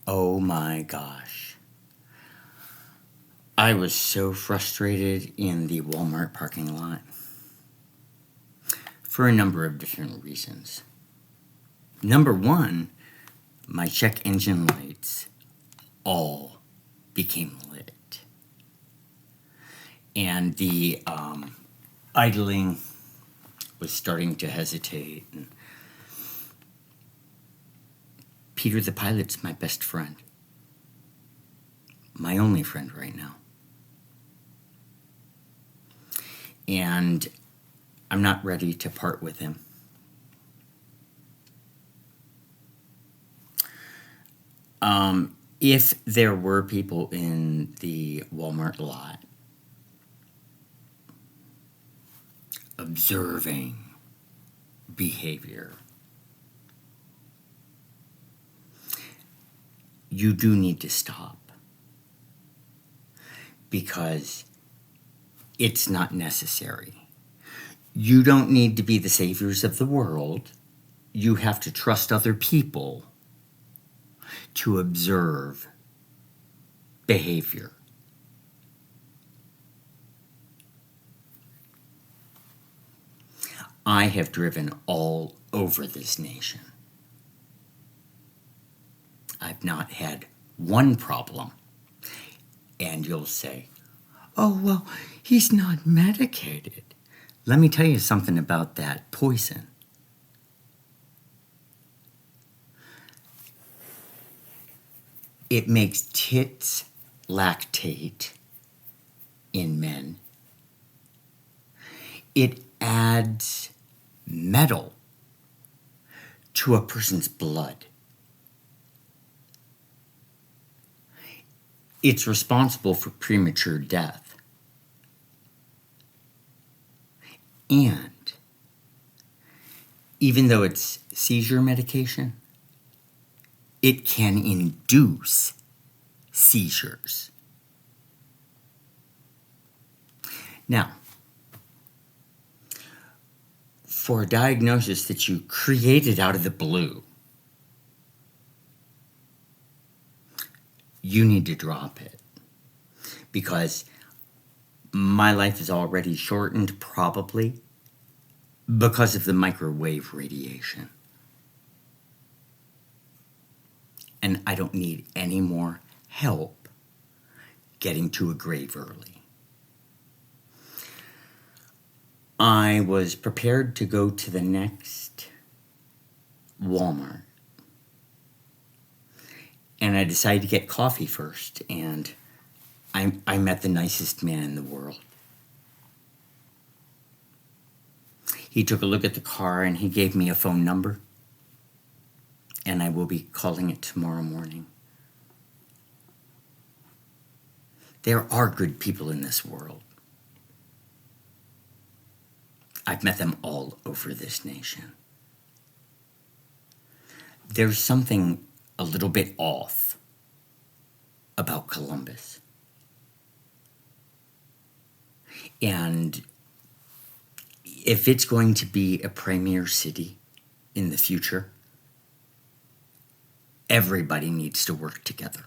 Oh my gosh. I was so frustrated in the Walmart parking lot for a number of different reasons. Number one, my check engine lights all became lit. And the idling was starting to hesitate. And Peter the pilot's my best friend. My only friend right now. And I'm not ready to part with him. If there were people in the Walmart lot observing behavior, you do need to stop, because it's not necessary. You don't need to be the saviors of the world. You have to trust other people to observe behavior. I have driven all over this nation. I've not had one problem. And you'll say, oh, well, he's not medicated. Let me tell you something about that poison. It makes tits lactate in men. It adds metal to a person's blood. It's responsible for premature death. And even though it's seizure medication, it can induce seizures. Now, for a diagnosis that you created out of the blue, you need to drop it, because my life is already shortened, probably because of the microwave radiation. And I don't need any more help getting to a grave early. I was prepared to go to the next Walmart. And I decided to get coffee first. And I met the nicest man in the world. He took a look at the car and he gave me a phone number. And I will be calling it tomorrow morning. There are good people in this world. I've met them all over this nation. There's something a little bit off about Columbus. And if it's going to be a premier city in the future, everybody needs to work together.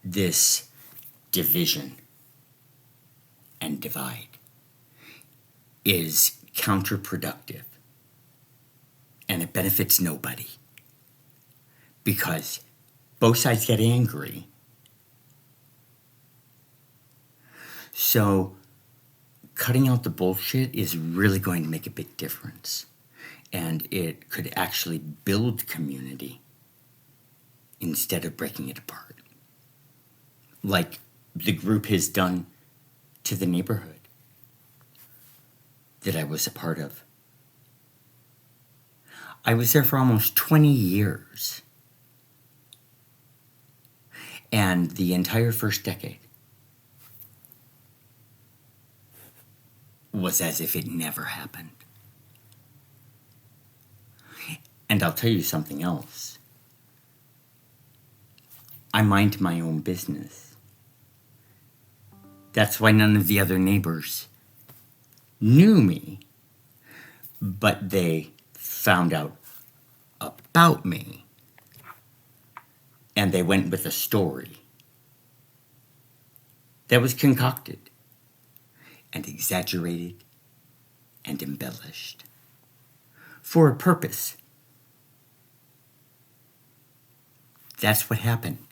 This division and divide is counterproductive, and it benefits nobody, because both sides get angry. So cutting out the bullshit is really going to make a big difference. And it could actually build community instead of breaking it apart, like the group has done to the neighborhood that I was a part of. I was there for almost 20 years. And the entire first decade was as if it never happened. And I'll tell you something else. I mind my own business. That's why none of the other neighbors knew me, but they found out about me and they went with a story that was concocted and exaggerated and embellished for a purpose. That's what happened.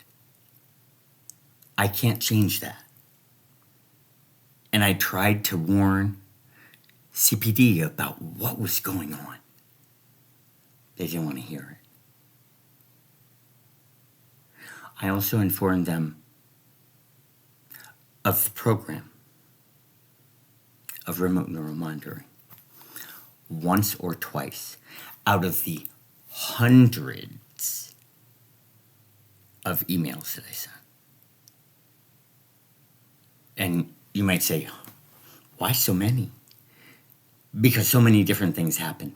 I can't change that. And I tried to warn CPD about what was going on. They didn't want to hear it. I also informed them of the program of remote neural monitoring once or twice out of the hundreds of emails that I sent. And you might say, why so many? Because so many different things happened.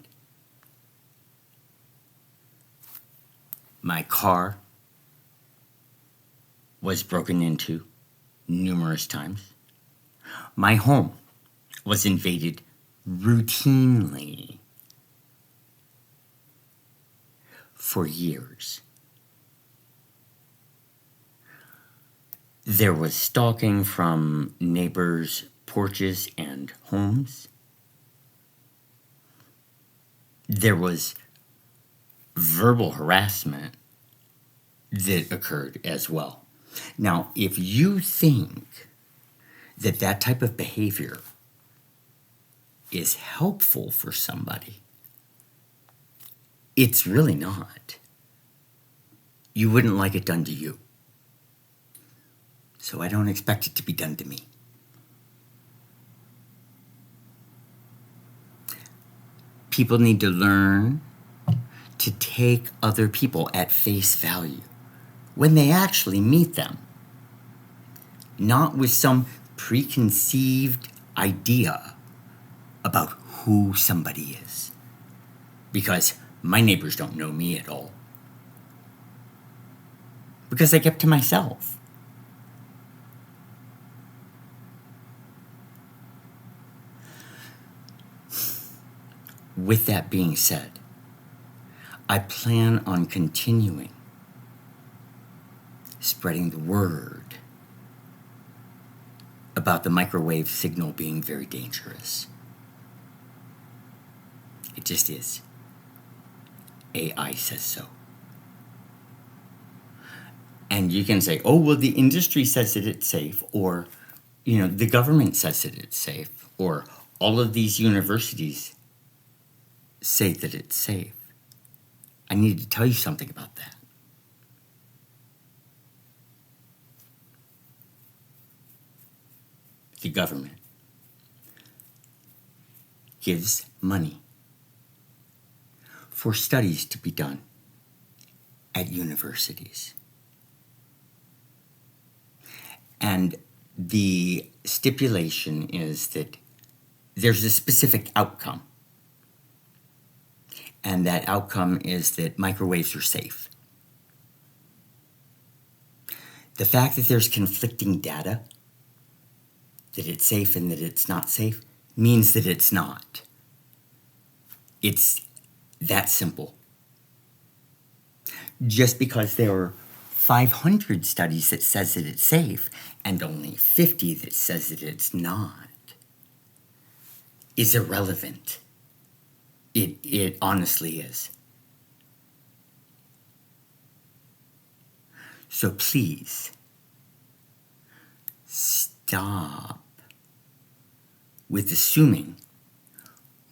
My car was broken into numerous times. My home was invaded routinely for years. There was stalking from neighbors' porches and homes. There was verbal harassment that occurred as well. Now, if you think that that type of behavior is helpful for somebody, it's really not. You wouldn't like it done to you. So I don't expect it to be done to me. People need to learn to take other people at face value when they actually meet them, not with some preconceived idea about who somebody is. Because my neighbors don't know me at all. Because I kept to myself. With that being said, I plan on continuing spreading the word about the microwave signal being very dangerous. It just is. AI says so. And you can say, oh, well, the industry says that it's safe, or, the government says that it's safe, or all of these universities say that it's safe. I need to tell you something about that. The government gives money for studies to be done at universities. And the stipulation is that there's a specific outcome. And that outcome is that microwaves are safe. The fact that there's conflicting data, that it's safe and that it's not safe, means that it's not. It's that simple. Just because there are 500 studies that says that it's safe and only 50 that says that it's not is irrelevant. It honestly is. So please, stop with assuming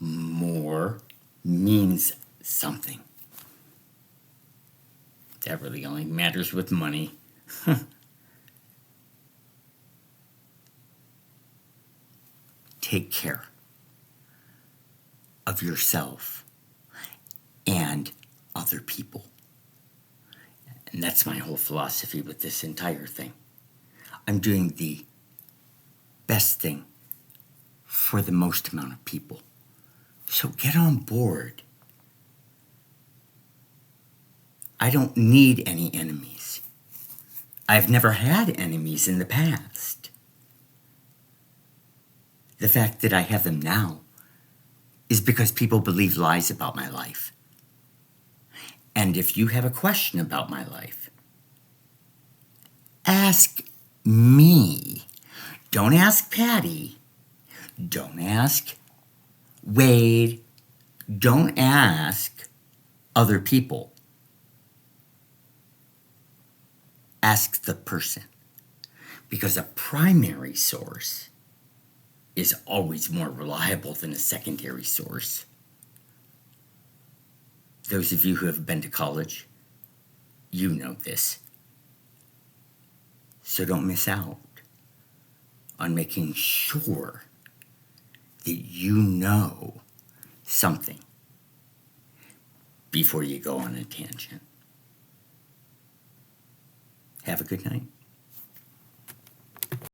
more means something. That really only matters with money. Take care of yourself and other people. And that's my whole philosophy with this entire thing. I'm doing the best thing for the most amount of people. So get on board. I don't need any enemies. I've never had enemies in the past. The fact that I have them now is because people believe lies about my life. And if you have a question about my life, Ask me. Don't ask Patty. Don't ask Wade. Don't ask other people. Ask the person. Because a primary source is always more reliable than a secondary source. Those of you who have been to college, you know this. So don't miss out on making sure that you know something before you go on a tangent. Have a good night.